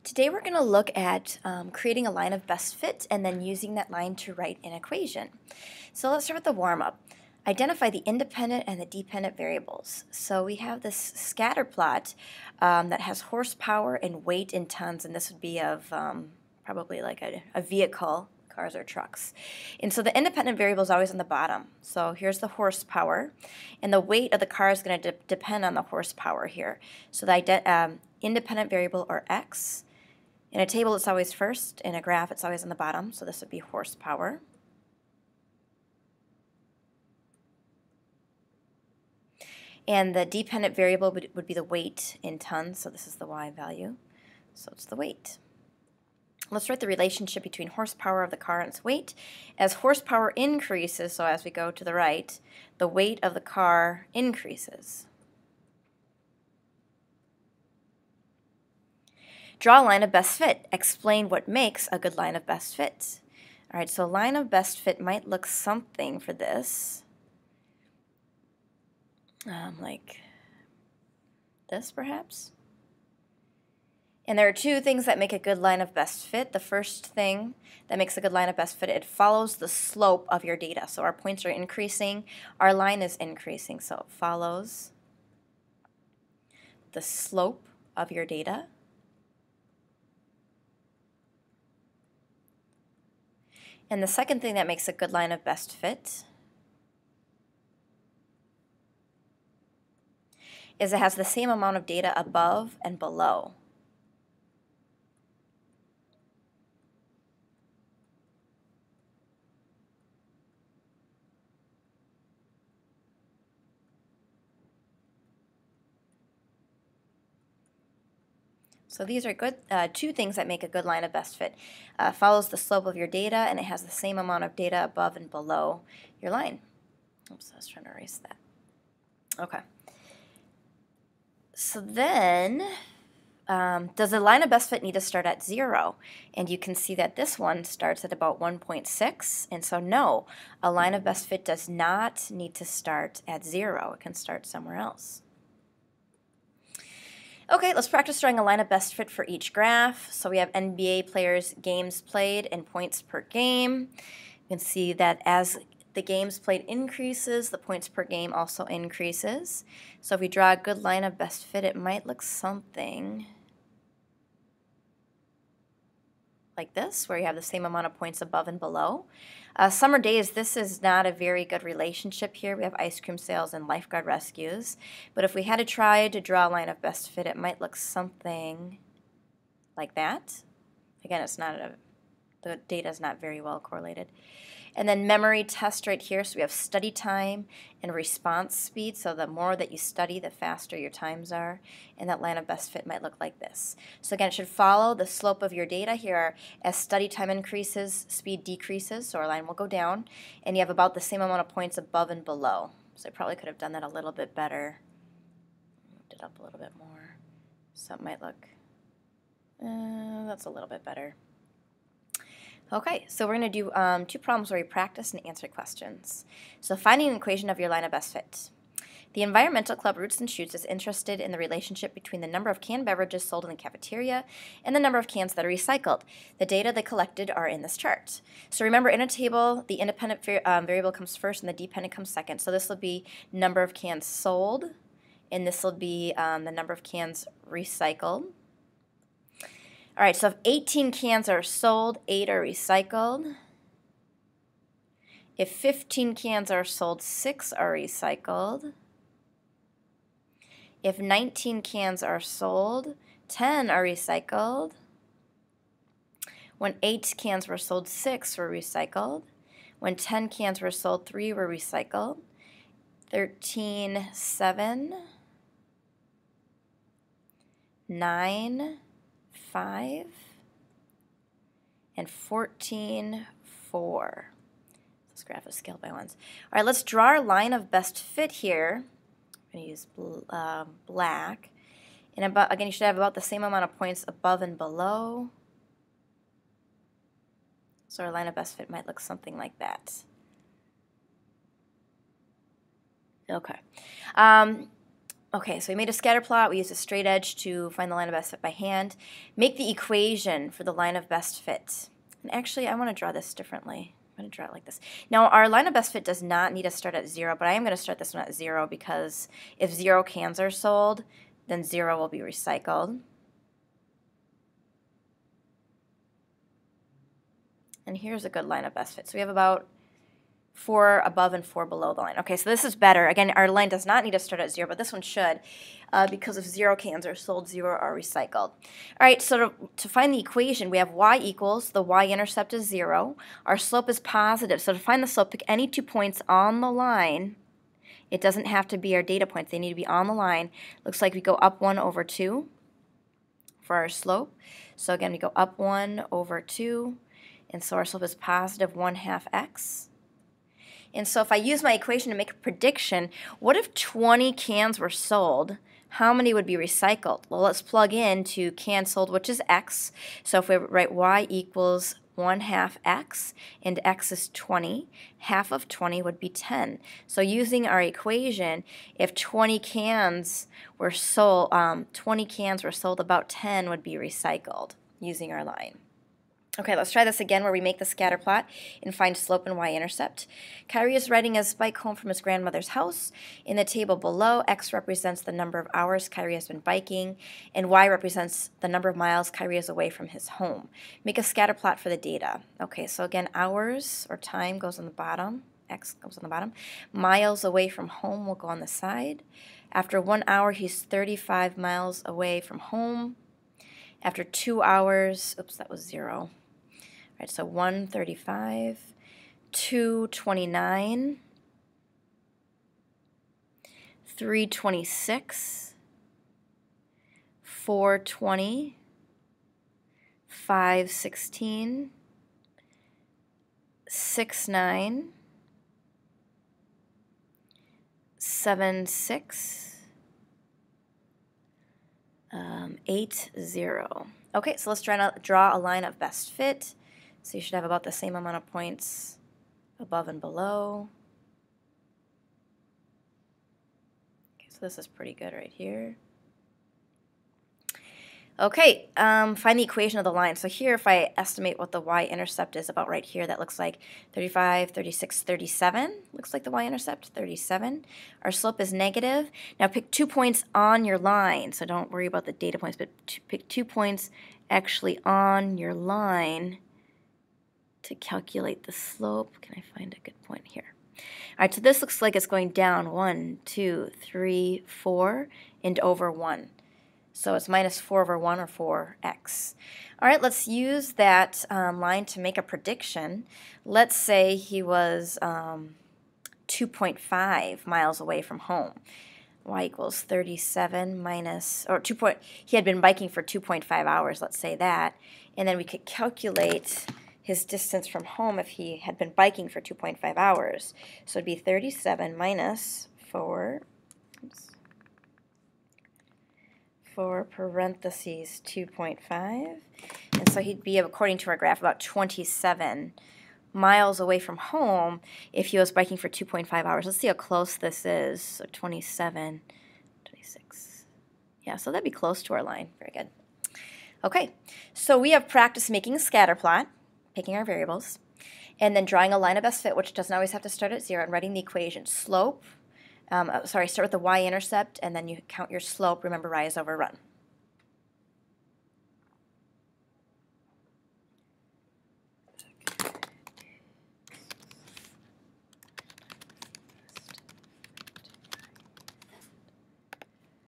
Today we're going to look at creating a line of best fit and then using that line to write an equation. So let's start with the warm-up. Identify the independent and the dependent variables. So we have this scatter plot that has horsepower and weight in tons, and this would be of probably like a vehicle, cars or trucks. And so the independent variable is always on the bottom. So here's the horsepower, and the weight of the car is going to depend on the horsepower here. So the independent variable, or x, in a table it's always first, in a graph it's always on the bottom, so this would be horsepower. And the dependent variable would be the weight in tons, so this is the y value, so it's the weight. Let's write the relationship between horsepower of the car and its weight. As horsepower increases, so as we go to the right, the weight of the car increases. Draw a line of best fit. Explain what makes a good line of best fit. All right, so a line of best fit might look something for this. Like this, perhaps. And there are two things that make a good line of best fit. The first thing that makes a good line of best fit, it follows the slope of your data. So our points are increasing, our line is increasing, so it follows the slope of your data. And the second thing that makes a good line of best fit is it has the same amount of data above and below. So these are good two things that make a good line of best fit. Follows the slope of your data, and it has the same amount of data above and below your line. Oops, I was trying to erase that. Okay. So then, does a line of best fit need to start at 0? And you can see that this one starts at about 1.6, and so no, a line of best fit does not need to start at 0. It can start somewhere else. Okay, let's practice drawing a line of best fit for each graph. So we have NBA players' games played and points per game. You can see that as the games played increases, the points per game also increases. So if we draw a good line of best fit, it might look something like this, where you have the same amount of points above and below. Summer days, this is not a very good relationship here. We have ice cream sales and lifeguard rescues. But if we had to try to draw a line of best fit, it might look something like that. Again, it's not the data is not very well correlated. And then memory test right here, so we have study time and response speed. So the more that you study, the faster your times are. And that line of best fit might look like this. So again, it should follow the slope of your data here. As study time increases, speed decreases, so our line will go down. And you have about the same amount of points above and below. So I probably could have done that a little bit better. Moved it up a little bit more. So it might look, that's a little bit better. Okay, so we're going to do two problems where we practice and answer questions. So finding an equation of your line of best fit. The Environmental Club Roots and Shoots is interested in the relationship between the number of canned beverages sold in the cafeteria and the number of cans that are recycled. The data they collected are in this chart. So remember, in a table, the independent variable comes first and the dependent comes second. So this will be number of cans sold, and this will be the number of cans recycled. All right, so if 18 cans are sold, 8 are recycled. If 15 cans are sold, 6 are recycled. If 19 cans are sold, 10 are recycled. When 8 cans were sold, 6 were recycled. When 10 cans were sold, 3 were recycled. 13, 7. 9, 5, and 14, 4. This graph is scaled by ones. All right, let's draw our line of best fit here. I'm going to use black. And about, again, you should have about the same amount of points above and below. So our line of best fit might look something like that. Okay. Okay, so we made a scatter plot. We used a straight edge to find the line of best fit by hand. Make the equation for the line of best fit. And actually, I want to draw this differently. I'm going to draw it like this. Now, our line of best fit does not need to start at 0, but I am going to start this one at 0 because if 0 cans are sold, then 0 will be recycled. And here's a good line of best fit. So we have about 4 above and 4 below the line. Okay, so this is better. Again, our line does not need to start at 0, but this one should, because if 0 cans are sold, 0 are recycled. All right, so to find the equation, we have y equals, the y-intercept is 0. Our slope is positive. So to find the slope, pick any 2 points on the line. It doesn't have to be our data points. They need to be on the line. Looks like we go up 1 over 2 for our slope. So again, we go up 1 over 2, and so our slope is positive 1/2 x. And so if I use my equation to make a prediction, what if 20 cans were sold? How many would be recycled? Well, let's plug in to cans sold, which is x. So if we write y equals 1/2 x, and x is 20, half of 20 would be 10. So using our equation, if 20 cans were sold, about 10 would be recycled using our line. Okay, let's try this again where we make the scatter plot and find slope and y-intercept. Kyrie is riding his bike home from his grandmother's house. In the table below, x represents the number of hours Kyrie has been biking, and y represents the number of miles Kyrie is away from his home. Make a scatter plot for the data. Okay, so again, hours or time goes on the bottom. X goes on the bottom. Miles away from home will go on the side. After 1 hour, he's 35 miles away from home. After 2 hours, oops, that was 0. Right, so 135, 229, 326, 420, 516, 69, 76, 80. Okay, so let's draw a line of best fit. So you should have about the same amount of points above and below. Okay, so this is pretty good right here. Okay, find the equation of the line. So here, if I estimate what the y-intercept is about right here, that looks like 35, 36, 37. Looks like the y-intercept, 37. Our slope is negative. Now pick 2 points on your line. So don't worry about the data points, but pick 2 points actually on your line to calculate the slope. Can I find a good point here? All right, so this looks like it's going down 1, 2, 3, 4, and over 1. So it's minus 4 over 1, or 4x. All right, let's use that line to make a prediction. Let's say he was 2.5 miles away from home. Y equals 37 minus, or he had been biking for 2.5 hours, let's say that. And then we could calculate his distance from home if he had been biking for 2.5 hours. So it'd be 37 minus 4, parentheses 2.5. And so he'd be, according to our graph, about 27 miles away from home if he was biking for 2.5 hours. Let's see how close this is. So 27, 26. Yeah, so that'd be close to our line. Very good. Okay, so we have practiced making a scatter plot, picking our variables, and then drawing a line of best fit, which doesn't always have to start at 0, and writing the equation. Slope, start with the y-intercept, and then you count your slope. Remember, rise over run.